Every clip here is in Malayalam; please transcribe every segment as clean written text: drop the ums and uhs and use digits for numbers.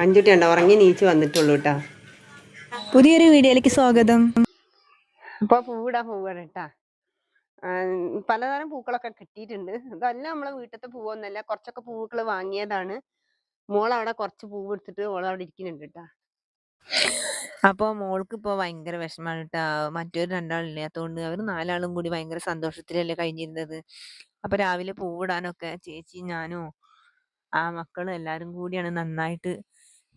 അഞ്ചുട്ടി ഉണ്ടോ ഉറങ്ങി നീച്ച് വന്നിട്ടുള്ളൂ കേട്ടാ. പുതിയൊരു വീഡിയോയിലേക്ക് സ്വാഗതം. ഇപ്പൊ പൂവിടാൻ പോവാണ് കേട്ടാ. പലതരം പൂക്കളൊക്കെ കിട്ടിയിട്ടുണ്ട്. ഇതെല്ലാം നമ്മളെ വീട്ടിലത്തെ പൂവൊന്നല്ല, കുറച്ചൊക്കെ പൂക്കള് വാങ്ങിയതാണ്. മോളവിടെ കുറച്ച് പൂവ് എടുത്തിട്ട് ഓളവിടെ ഇരിക്കുന്നുണ്ട് കേട്ടാ. അപ്പൊ മോൾക്ക് ഇപ്പൊ ഭയങ്കര വിഷമാണ് കേട്ടാ. മറ്റൊരു രണ്ടാളില്ലാത്തോണ്ട് അവര് നാലാളും കൂടി ഭയങ്കര സന്തോഷത്തിലല്ലേ കഴിഞ്ഞിരുന്നത്. അപ്പൊ രാവിലെ പൂവിടാനൊക്കെ ചേച്ചി ഞാനും ആ മക്കളും എല്ലാരും കൂടിയാണ് നന്നായിട്ട്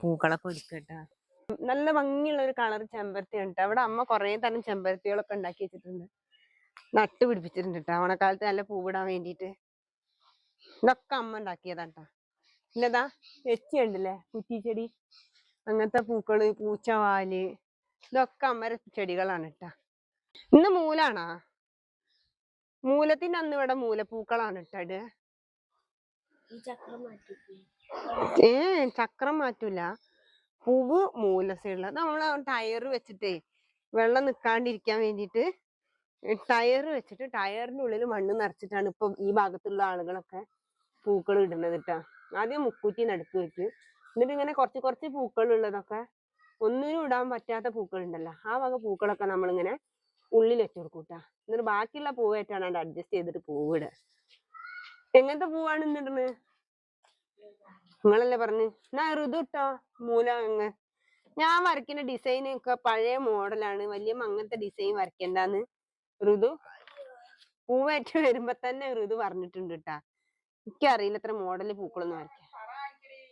പൂക്കളൊക്കെ ഒരുക്കട്ടാ. നല്ല ഭംഗിയുള്ള ഒരു കളർ ചെമ്പരത്തി ഉണ്ട്. അവിടെ അമ്മ കുറെ തരം ചെമ്പരത്തികളൊക്കെ ഉണ്ടാക്കി വെച്ചിട്ടുണ്ട്, നട്ട് പിടിപ്പിച്ചിട്ടുണ്ട് കേട്ടോ. ഓണക്കാലത്ത് നല്ല പൂവിടാൻ വേണ്ടിയിട്ട്. ഇതൊക്കെ അമ്മ ഉണ്ടാക്കിയതാട്ടാ. പിന്നെതാ തെച്ചി ഉണ്ടല്ലേ, കുറ്റിച്ചെടി, അങ്ങനത്തെ പൂക്കള്, പൂച്ചവാല്, ഇതൊക്കെ അമ്മര ചെടികളാണ് കേട്ടാ. ഇന്ന് മൂലാണോ? മൂലത്തിന്റെ അന്ന് ഇവിടെ മൂലപ്പൂക്കളാണ് ഇട്ടത്. ചക്രം മാറ്റൂല, പൂവ് മൂലസുള്ള. നമ്മള് ടയർ വെച്ചിട്ടേ വെള്ളം നിക്കാണ്ടിരിക്കാൻ വേണ്ടിയിട്ട് ടയർ വെച്ചിട്ട് ടയറിന്റെ ഉള്ളിൽ മണ്ണ് നിറച്ചിട്ടാണ് ഇപ്പൊ ഈ ഭാഗത്തുള്ള ആളുകളൊക്കെ പൂക്കൾ ഇടുന്നത് കേട്ടാ. ആദ്യം മുക്കൂറ്റി നടുക്ക് വെക്കും, എന്നിട്ട് ഇങ്ങനെ കുറച്ച് കുറച്ച് പൂക്കൾ ഉള്ളതൊക്കെ, ഒന്നിനും ഇടാൻ പറ്റാത്ത പൂക്കൾ ഉണ്ടല്ലോ, ആ വക പൂക്കളൊക്കെ നമ്മളിങ്ങനെ ഉള്ളിൽ വെച്ച് കൊടുക്കൂട്ടാ. എന്നിട്ട് ബാക്കിയുള്ള പൂവായിട്ടാണ് അത് അഡ്ജസ്റ്റ് ചെയ്തിട്ട് പൂവിടുക. എങ്ങനത്തെ പൂവാണ് ഇന്നിടുന്നത്? നിങ്ങളല്ലേ പറഞ്ഞു. എന്നാ ഋതു ഇട്ടോ മൂല. ഞാൻ വരയ്ക്കുന്ന ഡിസൈൻ ഒക്കെ പഴയ മോഡലാണ്, വലിയ അങ്ങനത്തെ ഡിസൈൻ വരയ്ക്കണ്ടെന്ന് ഋതു പൂവേറ്റ് വരുമ്പോ തന്നെ ഋതു പറഞ്ഞിട്ടുണ്ട് കേട്ടാ. എനിക്കറിയില്ല ഇത്ര മോഡല് പൂക്കളൊന്നും വരയ്ക്കാൻ.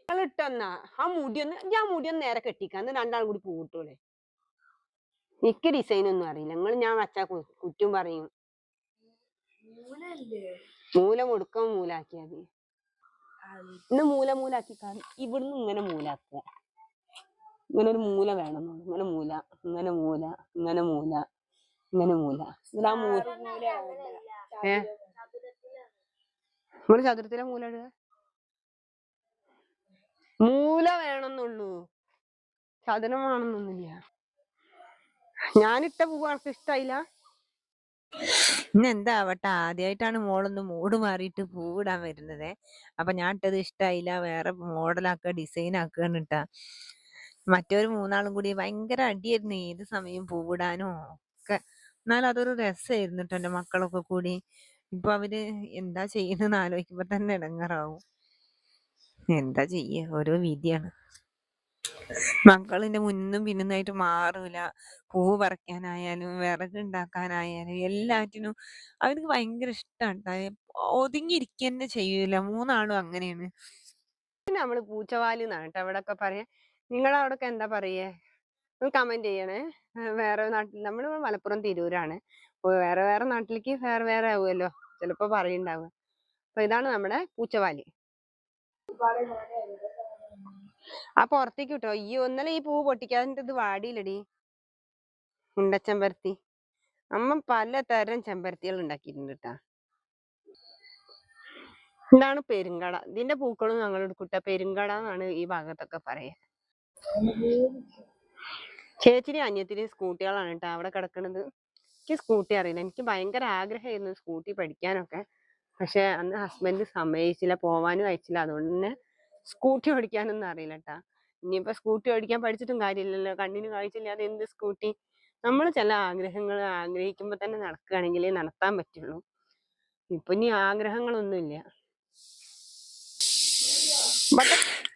നിങ്ങൾ ഇട്ടെന്നാ ആ മുടിയൊന്ന് നേരെ കെട്ടിക്കാന്ന് രണ്ടാളും കൂടി പൂവിട്ടോളെ. എനിക്ക് ഡിസൈൻ ഒന്നും അറിയില്ല. നിങ്ങൾ ഞാൻ വച്ചാ കുറ്റും പറയും. മൂല മുടുക്കം മൂലാക്കിയാ മതി. ഇന്ന് മൂലാക്കി ഇവിടുന്ന് ഇങ്ങനെ മൂലാക്കുക. ഇങ്ങനെ ഒരു മൂല വേണം. ഇങ്ങനെ മൂല, ഇങ്ങനെ മൂല, ഇങ്ങനെ മൂല, ഇങ്ങനെ മൂല. ഇതാ മൂല. നമ്മള് ചതുരത്തിലെ മൂല ഇടുക. മൂല വേണമെന്നുള്ളൂ, ചതുരം വേണമെന്നൊന്നുമില്ല. ഞാനിട്ട പൂവ് ആൾക്ക് ഇഷ്ടായില്ല. ഇന്ന് എന്താവട്ടെ, ആദ്യമായിട്ടാണ് മോളൊന്ന് മൂട് മാറിയിട്ട് പൂവിടാൻ വരുന്നത്. അപ്പൊ ഞാൻ ഇട്ടത് ഇഷ്ടായില്ല, വേറെ മോഡലാക്കുക, ഡിസൈൻ ആക്കുകയാണ് ഇട്ടാ. മറ്റൊരു മൂന്നാളും കൂടി ഭയങ്കര അടിയായിരുന്നു ഏത് സമയം പൂവിടാനും ഒക്കെ. എന്നാലും അതൊരു രസമായിരുന്നു കേട്ടോ എൻ്റെ മക്കളൊക്കെ കൂടി. ഇപ്പൊ അവര് എന്താ ചെയ്യുന്നതെന്ന് ആലോചിക്കുമ്പോ തന്നെ ഇടങ്ങാറാവും. എന്താ ചെയ്യ, ഓരോ വിധിയാണ്. മക്കളിന്റെ മുന്നും പിന്നുന്നായിട്ട് മാറൂല. പൂവ് പറിക്കാനായാലും വിറക് ഉണ്ടാക്കാനായാലും എല്ലാറ്റിനും അവർക്ക് ഭയങ്കര ഇഷ്ടമാണ്. ഒതുങ്ങിയിരിക്കുക തന്നെ ചെയ്യൂല, മൂന്നാളും അങ്ങനെയാണ്. നമ്മള് പൂച്ചവാല് എന്നാണ് കേട്ടോ അവിടെയൊക്കെ പറയാ. നിങ്ങളവിടൊക്കെ എന്താ പറയേ? കമന്റ് ചെയ്യണേ. വേറെ നാട്ടിൽ, നമ്മള് മലപ്പുറം തിരൂരാണ്. വേറെ വേറെ നാട്ടിലേക്ക് വേറെ വേറെ ആവുമല്ലോ ചിലപ്പോ പറയുണ്ടാവുക. അപ്പൊ ഇതാണ് നമ്മുടെ പൂച്ചവാലി. ആ പുറത്തേക്ക് കിട്ടോ ഈ ഒന്നല്ല ഈ പൂ പൊട്ടിക്കാതിന്റെ ഇത് വാടിയില്ലടി. ഉണ്ടച്ചെമ്പരത്തി അമ്മ പലതരം ചെമ്പരത്തികൾ ഉണ്ടാക്കിയിട്ടുണ്ട് കേട്ടാ. ഇതാണ് പെരുങ്കട. ഇതിന്റെ പൂക്കളും ഞങ്ങൾ എടുക്കൂട്ട. പെരുങ്കട എന്നാണ് ഈ ഭാഗത്തൊക്കെ പറയാ. ചേച്ചിരി അനിയത്തിരി സ്കൂട്ടികളാണ് കേട്ടോ അവിടെ കിടക്കുന്നത്. എനിക്ക് സ്കൂട്ടി അറിയില്ല. എനിക്ക് ഭയങ്കര ആഗ്രഹമായിരുന്നു സ്കൂട്ടി പഠിക്കാനൊക്കെ. പക്ഷെ അന്ന് ഹസ്ബൻഡ് സമ്മതിച്ചില്ല, പോവാനും അയച്ചില്ല. അതുകൊണ്ട് തന്നെ സ്കൂട്ടി ഓടിക്കാനൊന്നും അറിയില്ല കേട്ടാ. ഇനിയിപ്പോ സ്കൂട്ടി ഓടിക്കാൻ പഠിച്ചിട്ടും കാര്യമില്ലല്ലോ, കണ്ണിന് കാഴ്ചയില്ലാതെ എന്ത് സ്കൂട്ടി. നമ്മൾ ചില ആഗ്രഹങ്ങൾ ആഗ്രഹിക്കുമ്പോ തന്നെ നടക്കുകയാണെങ്കിലേ നടത്താൻ പറ്റുള്ളൂ. ഇപ്പൊ ഇനി ആഗ്രഹങ്ങളൊന്നുമില്ല.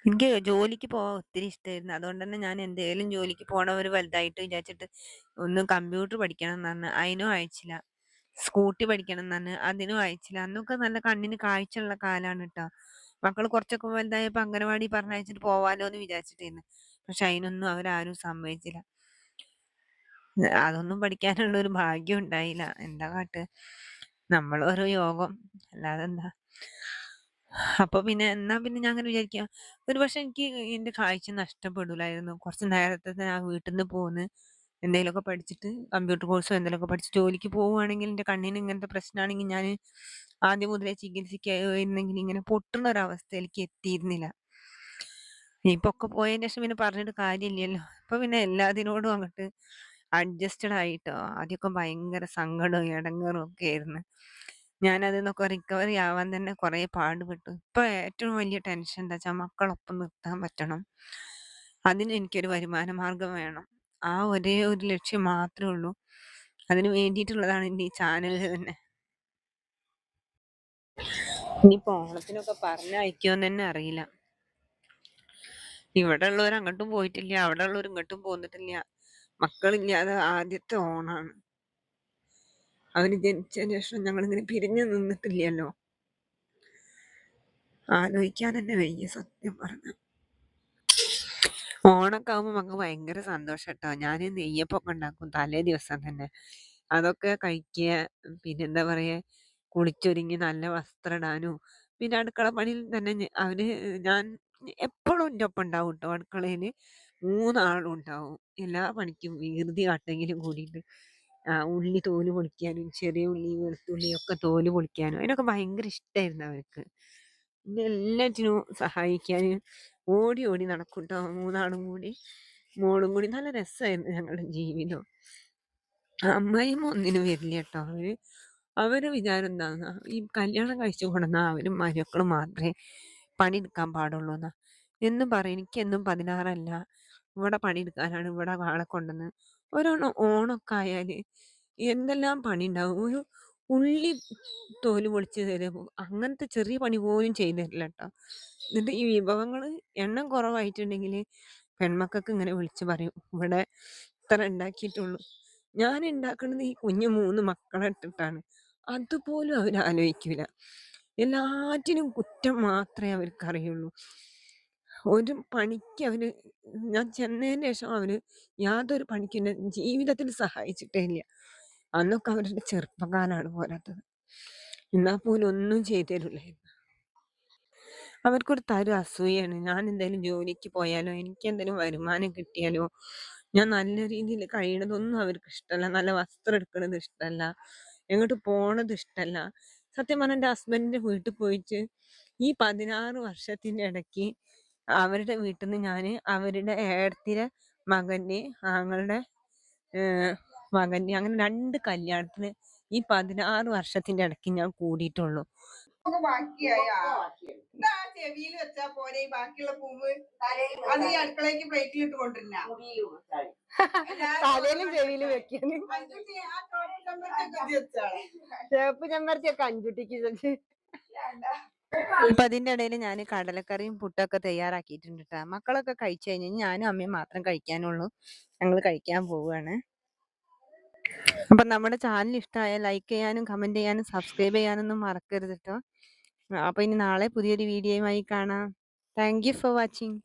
എനിക്ക് ജോലിക്ക് പോവാൻ ഒത്തിരി ഇഷ്ടമായിരുന്നു. അതുകൊണ്ട് തന്നെ ഞാൻ എന്തേലും ജോലിക്ക് പോണവര് വലുതായിട്ട് വിചാരിച്ചിട്ട് ഒന്ന് കമ്പ്യൂട്ടർ പഠിക്കണം എന്ന് പറഞ്ഞ് അതിനും അയച്ചില്ല. സ്കൂട്ടി പഠിക്കണം എന്ന് പറഞ്ഞ് അതിനും അയച്ചില്ല. അന്നൊക്കെ നല്ല കണ്ണിന് കാഴ്ചയുള്ള കാലാണ് കേട്ടോ. മക്കൾ കുറച്ചൊക്കെ വലുതായപ്പോ അംഗനവാടി പറഞ്ഞയച്ചിട്ട് പോവാലോ എന്ന് വിചാരിച്ചിട്ടായിരുന്നു. പക്ഷെ അതിനൊന്നും അവരാരും സമ്മതിച്ചില്ല. അതൊന്നും പഠിക്കാനുള്ള ഒരു ഭാഗ്യം ഉണ്ടായില്ല. എന്താ കാട്ട്, നമ്മൾ ഓരോ യോഗം, അല്ലാതെ എന്താ. അപ്പൊ പിന്നെ എന്നാ പിന്നെ ഞാൻ അങ്ങനെ വിചാരിക്കാം, ഒരു പക്ഷെ എനിക്ക് എന്റെ കാഴ്ച നഷ്ടപ്പെടൂലായിരുന്നു. കുറച്ച് നേരത്തെ ഞാൻ വീട്ടിൽ നിന്ന് പോന്ന് എന്തെങ്കിലുമൊക്കെ പഠിച്ചിട്ട് കമ്പ്യൂട്ടർ കോഴ്സോ എന്തെങ്കിലുമൊക്കെ പഠിച്ച് ജോലിക്ക് പോവുകയാണെങ്കിൽ എന്റെ കണ്ണിന് ഇങ്ങനത്തെ പ്രശ്നമാണെങ്കിൽ ഞാൻ ആദ്യം മുതലേ ചികിത്സിക്കായിരുന്നെങ്കിൽ ഇങ്ങനെ പൊട്ടുന്ന ഒരവസ്ഥയിലേക്ക് എത്തിയിരുന്നില്ല. ഇപ്പൊ ഒക്കെ പോയതിന് ശേഷം പിന്നെ പറഞ്ഞിട്ട് കാര്യമില്ലല്ലോ. ഇപ്പൊ പിന്നെ എല്ലാത്തിനോടും അങ്ങോട്ട് അഡ്ജസ്റ്റഡ് ആയിട്ടോ. ആദ്യമൊക്കെ ഭയങ്കര സങ്കടവും ഇടങ്ങേറും ഒക്കെ ആയിരുന്നു. ഞാൻ അതിൽ നിന്നൊക്കെ റിക്കവറി ആവാൻ തന്നെ കുറേ പാടുപെട്ടു. ഇപ്പൊ ഏറ്റവും വലിയ ടെൻഷൻ എന്താ വെച്ചാൽ മക്കളൊപ്പം നിർത്താൻ പറ്റണം. അതിന് എനിക്കൊരു വരുമാന മാർഗം വേണം. ആ ഒരേ ഒരു ലക്ഷ്യം മാത്രമേ ഉള്ളൂ. അതിന് വേണ്ടിയിട്ടുള്ളതാണ് എൻ്റെ ഈ ചാനൽ തന്നെ. ഇനിയിപ്പോ ഓണത്തിനൊക്കെ പറഞ്ഞയക്കുമെന്ന് തന്നെ അറിയില്ല. ഇവിടെ ഉള്ളവർ അങ്ങോട്ടും പോയിട്ടില്ല, അവിടെ ഉള്ളവർ ഇങ്ങോട്ടും പോന്നിട്ടില്ല. മക്കളില്ലാതെ ആദ്യത്തെ ഓണാണ്. അവര് ജനിച്ചതിന് ശേഷം ഞങ്ങളിങ്ങനെ പിരിഞ്ഞു നിന്നിട്ടില്ലല്ലോ. ആലോചിക്കാൻ തന്നെ വയ്യ സത്യം പറഞ്ഞ. ഓണൊക്കെ ആകുമ്പോ നമുക്ക് ഭയങ്കര സന്തോഷം കേട്ടോ. ഞാൻ നെയ്യപ്പൊക്കെ ഉണ്ടാക്കും തലേ ദിവസം തന്നെ. അതൊക്കെ കഴിക്കുക. പിന്നെന്താ പറയാ, കുളിച്ചൊരുങ്ങി നല്ല വസ്ത്രം ഇടാനും പിന്നെ അടുക്കള പണിയിൽ തന്നെ ഞാൻ എപ്പോഴും എൻ്റെ ഒപ്പം ഉണ്ടാവും കേട്ടോ. അടുക്കളയിൽ 3 ആളും ഉണ്ടാവും. എല്ലാ പണിക്കും വികൃതി കാട്ടെങ്കിലും കൂടിയിട്ട്. ഉള്ളി തോല് പൊളിക്കാനും ചെറിയ ഉള്ളി വെളുത്തുള്ളി ഒക്കെ തോല് പൊളിക്കാനും അതിനൊക്കെ ഭയങ്കര ഇഷ്ടമായിരുന്നു അവർക്ക്. പിന്നെ എല്ലാറ്റിനും സഹായിക്കാനും ഓടി ഓടി നടക്കും കേട്ടോ. 3 ആളും കൂടി മോളും കൂടി. നല്ല രസമായിരുന്നു ഞങ്ങളുടെ ജീവിതം. അമ്മായിയമ്മ ഒന്നിനും വരില്ല കേട്ടോ. അവരെ വിചാരം എന്താന്ന്, ഈ കല്യാണം കഴിച്ചു കൊണ്ടുവന്ന അവരും മരുമക്കളും മാത്രമേ പണിയെടുക്കാൻ പാടുള്ളൂ എന്നാ എന്നും പറയും. എനിക്കെന്നും 16 ഇവിടെ പണിയെടുക്കാനാണ് ഇവിടെ ആളെ കൊണ്ടുവന്ന്. ഓണമൊക്കെ ആയാല് എന്തെല്ലാം പണി ഉണ്ടാവും. ഒരു ഉള്ളി തോല് പൊളിച്ച് തരും, അങ്ങനത്തെ ചെറിയ പണി പോലും ചെയ്തു തരില്ല കേട്ടോ. എന്നിട്ട് ഈ വിഭവങ്ങൾ എണ്ണം കുറവായിട്ടുണ്ടെങ്കിൽ പെൺമക്കൾക്ക് ഇങ്ങനെ വിളിച്ച് പറയും, ഇവിടെ ഇത്ര ഉണ്ടാക്കിയിട്ടുള്ളൂ. ഞാൻ ഉണ്ടാക്കുന്നത് ഈ കുഞ്ഞു 3 മക്കളെ ഇട്ടിട്ടാണ്. അതുപോലും അവർ ആലോചിക്കൂല. എല്ലാറ്റിനും കുറ്റം മാത്രമേ അവർക്ക് അറിയുള്ളൂ. ഒരു പണിക്ക് ഞാൻ ചെന്നതിന് ശേഷം അവര് യാതൊരു പണിക്കും എന്നെ ജീവിതത്തിൽ സഹായിച്ചിട്ടേ ഇല്ല. അന്നൊക്കെ അവരുടെ ചെറുപ്പക്കാരാണ് പോരാത്തത്. എന്നാൽ പോലും ഒന്നും ചെയ്തു തരില്ലായിരുന്നു. അവർക്കൊരു തരം അസൂയാണ്. ഞാൻ എന്തെങ്കിലും ജോലിക്ക് പോയാലോ എനിക്ക് എന്തെങ്കിലും വരുമാനം കിട്ടിയാലോ ഞാൻ നല്ല രീതിയിൽ കഴിയണതൊന്നും അവർക്ക് ഇഷ്ടമല്ല. നല്ല വസ്ത്രം എടുക്കണത് ഇഷ്ടമല്ല, എങ്ങോട്ട് പോണത് ഇഷ്ടമല്ല. സത്യം പറഞ്ഞാൽ എൻ്റെ ഹസ്ബൻഡിന്റെ വീട്ടിൽ പോയിട്ട് ഈ 16 വർഷത്തിന്റെ ഇടയ്ക്ക് അവരുടെ വീട്ടിൽ നിന്ന് ഞാൻ അവരുടെ ഏടത്തിയുടെ മകന്റെ ആങ്ങളുടെ മകന്റെ അങ്ങനെ 2 കല്യാണത്തിന് ഈ 16 വർഷത്തിന്റെ ഇടയ്ക്ക് ഞാൻ കൂടിയിട്ടുള്ളൂ. ബാക്കിയായാ ചെവിയിൽ വെച്ചാ പോരെ ഈ ബാക്കിയുള്ള പൂവ്? അത് ഈ അടുക്കളയ്ക്ക് പ്ലേറ്റിലിട്ട് കൊണ്ടിരുന്ന തലയിലും ചെവിയിലും വെക്കാന് ചേപ്പ് ചെമ്പരത്തിയൊക്കെ അഞ്ചുട്ടിക്ക്. ഇപ്പൊ അതിന്റെ ഇടയിൽ ഞാൻ കടലക്കറിയും പുട്ടൊക്കെ തയ്യാറാക്കിയിട്ടുണ്ട് കേട്ടോ. മക്കളൊക്കെ കഴിച്ചു കഴിഞ്ഞ് ഞാനും അമ്മയും മാത്രം കഴിക്കാനുള്ളൂ. ഞങ്ങൾ കഴിക്കാൻ പോവുകയാണ്. അപ്പൊ നമ്മുടെ ചാനൽ ഇഷ്ടമായ ലൈക്ക് ചെയ്യാനും കമന്റ് ചെയ്യാനും സബ്സ്ക്രൈബ് ചെയ്യാനൊന്നും മറക്കരുത് കേട്ടോ. അപ്പൊ ഇനി നാളെ പുതിയൊരു വീഡിയോയുമായി കാണാം. Thank you for watching.